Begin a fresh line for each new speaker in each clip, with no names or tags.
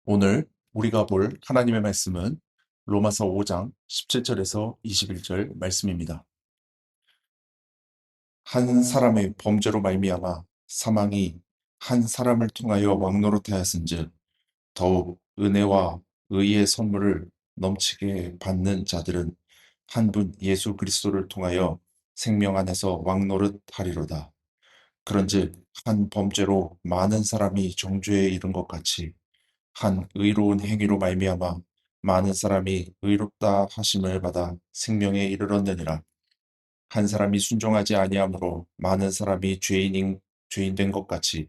오늘 우리가 볼 하나님의 말씀은 로마서 5장 17절에서 21절 말씀입니다. 한 사람의 범죄로 말미암아 사망이 한 사람을 통하여 왕노릇하였은즉 더욱 은혜와 의의 선물을 넘치게 받는 자들은 한 분 예수 그리스도를 통하여 생명 안에서 왕노릇하리로다. 그런즉 한 범죄로 많은 사람이 정죄에 이른 것 같이 한 의로운 행위로 말미암아 많은 사람이 의롭다 하심을 받아 생명에 이르렀느니라. 한 사람이 순종하지 아니함으로 많은 사람이 죄인 된 것 같이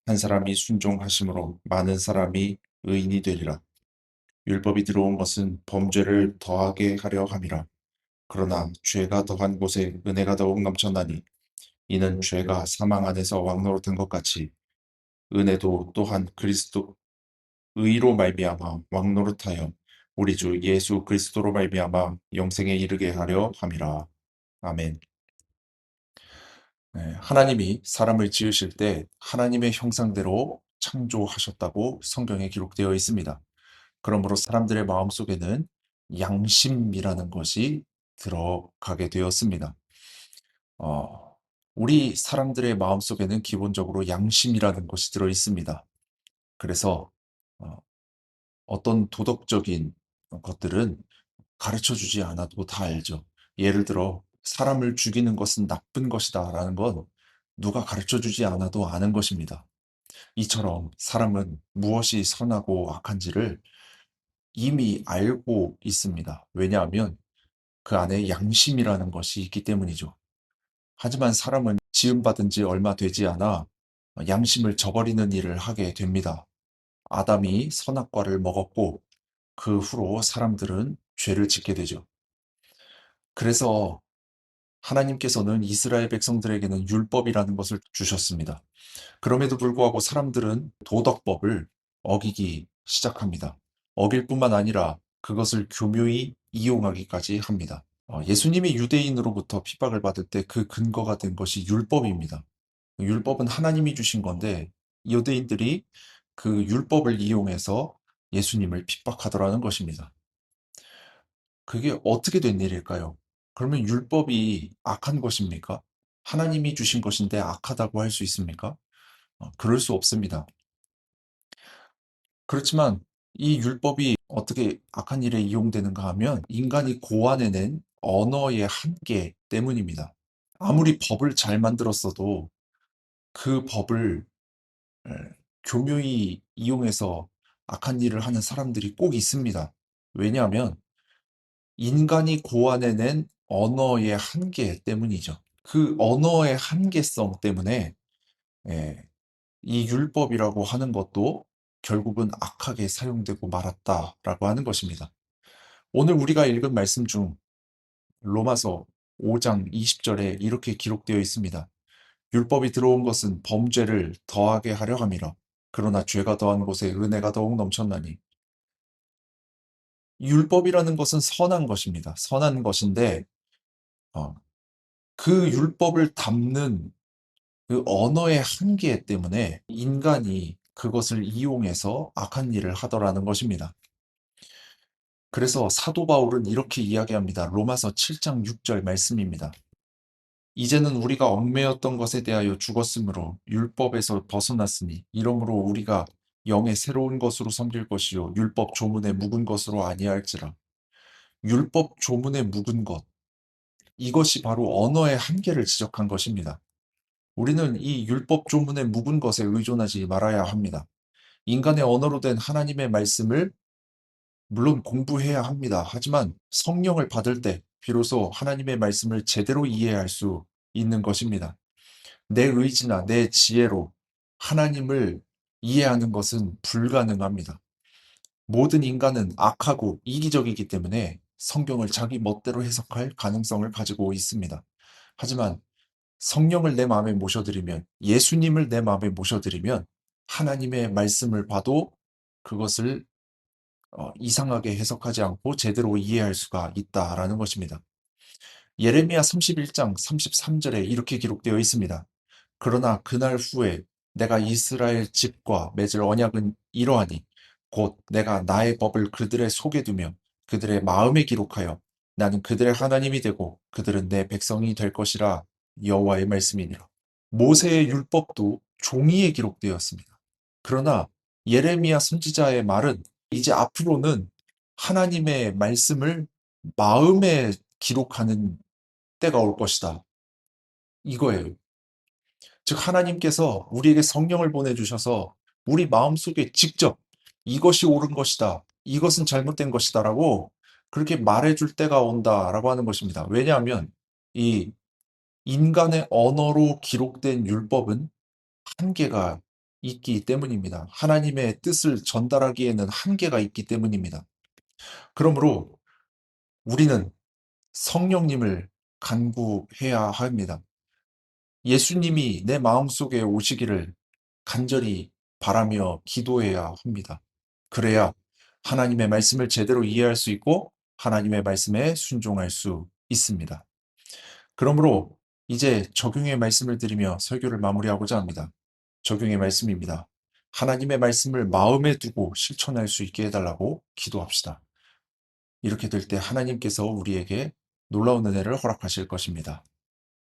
한 사람이 순종하심으로 많은 사람이 의인이 되리라. 율법이 들어온 것은 범죄를 더하게 하려 함이라. 그러나 죄가 더한 곳에 은혜가 더욱 넘쳤나니 이는 죄가 사망 안에서 왕노릇한 것 같이 은혜도 또한 그리스도 의로 말미암아 왕노릇하여 우리 주 예수 그리스도로 말미암아 영생에 이르게 하려 함이라. 아멘. 네, 하나님이 사람을 지으실 때 하나님의 형상대로 창조하셨다고 성경에 기록되어 있습니다. 그러므로 사람들의 마음속에는 양심이라는 것이 들어가게 되었습니다. 어, 우리 사람들의 마음속에는 기본적으로 양심이라는 것이 들어 있습니다. 그래서 어, 어떤 도덕적인 것들은 가르쳐 주지 않아도 다 알죠. 예를 들어 사람을 죽이는 것은 나쁜 것이다라는 건 누가 가르쳐 주지 않아도 아는 것입니다. 이처럼 사람은 무엇이 선하고 악한지를 이미 알고 있습니다. 왜냐하면 그 안에 양심이라는 것이 있기 때문이죠. 하지만 사람은 지음받은 지 얼마 되지 않아 양심을 저버리는 일을 하게 됩니다. 아담이 선악과를 먹었고 그 후로 사람들은 죄를 짓게 되죠. 그래서 하나님께서는 이스라엘 백성들에게는 율법이라는 것을 주셨습니다. 그럼에도 불구하고 사람들은 도덕법을 어기기 시작합니다. 어길 뿐만 아니라 그것을 교묘히 이용하기까지 합니다. 예수님이 유대인으로부터 핍박을 받을 때 그 근거가 된 것이 율법입니다. 율법은 하나님이 주신 건데 유대인들이 그 율법을 이용해서 예수님을 핍박하더라는 것입니다. 그게 어떻게 된 일일까요? 그러면 율법이 악한 것입니까? 하나님이 주신 것인데 악하다고 할 수 있습니까? 그럴 수 없습니다. 그렇지만 이 율법이 어떻게 악한 일에 이용되는가 하면 인간이 고안해낸 언어의 한계 때문입니다. 아무리 법을 잘 만들었어도 그 법을 에, 교묘히 이용해서 악한 일을 하는 사람들이 꼭 있습니다. 왜냐하면 인간이 고안해낸 언어의 한계 때문이죠. 그 언어의 한계성 때문에 예, 이 율법이라고 하는 것도 결국은 악하게 사용되고 말았다라고 하는 것입니다. 오늘 우리가 읽은 말씀 중 로마서 5장 20절에 이렇게 기록되어 있습니다. 율법이 들어온 것은 범죄를 더하게 하려 함이라. 그러나 죄가 더한 곳에 은혜가 더욱 넘쳤나니. 율법이라는 것은 선한 것입니다. 선한 것인데 어, 그 율법을 담는 그 언어의 한계 때문에 인간이 그것을 이용해서 악한 일을 하더라는 것입니다. 그래서 사도 바울은 이렇게 이야기합니다. 로마서 7장 6절 말씀입니다. 이제는 우리가 얽매였던 것에 대하여 죽었으므로 율법에서 벗어났으니 이러므로 우리가 영의 새로운 것으로 섬길 것이요 율법 조문에 묵은 것으로 아니할지라. 율법 조문에 묵은 것, 이것이 바로 언어의 한계를 지적한 것입니다. 우리는 이 율법 조문에 묵은 것에 의존하지 말아야 합니다. 인간의 언어로 된 하나님의 말씀을 물론 공부해야 합니다. 하지만 성령을 받을 때 비로소 하나님의 말씀을 제대로 이해할 수 있는 것입니다. 내 의지나 내 지혜로 하나님을 이해하는 것은 불가능합니다. 모든 인간은 악하고 이기적이기 때문에 성경을 자기 멋대로 해석할 가능성을 가지고 있습니다. 하지만 성령을 내 마음에 모셔드리면, 예수님을 내 마음에 모셔드리면 하나님의 말씀을 봐도 그것을 이상하게 해석하지 않고 제대로 이해할 수가 있다라는 것입니다. 예레미야 31장 33절에 이렇게 기록되어 있습니다. 그러나 그날 후에 내가 이스라엘 집과 맺을 언약은 이러하니 곧 내가 나의 법을 그들의 속에 두며 그들의 마음에 기록하여 나는 그들의 하나님이 되고 그들은 내 백성이 될 것이라 여호와의 말씀이니라. 모세의 율법도 종이에 기록되었습니다. 그러나 예레미야 선지자의 말은 이제 앞으로는 하나님의 말씀을 마음에 기록하는 때가 올 것이다. 이거예요. 즉 하나님께서 우리에게 성령을 보내주셔서 우리 마음속에 직접 이것이 옳은 것이다. 이것은 잘못된 것이다라고 그렇게 말해줄 때가 온다라고 하는 것입니다. 왜냐하면 이 인간의 언어로 기록된 율법은 한계가 있기 때문입니다. 하나님의 뜻을 전달하기에는 한계가 있기 때문입니다. 그러므로 우리는 성령님을 간구해야 합니다. 예수님이 내 마음속에 오시기를 간절히 바라며 기도해야 합니다. 그래야 하나님의 말씀을 제대로 이해할 수 있고 하나님의 말씀에 순종할 수 있습니다. 그러므로 이제 적용의 말씀을 드리며 설교를 마무리하고자 합니다. 적용의 말씀입니다. 하나님의 말씀을 마음에 두고 실천할 수 있게 해달라고 기도합시다. 이렇게 될 때 하나님께서 우리에게 놀라운 은혜를 허락하실 것입니다.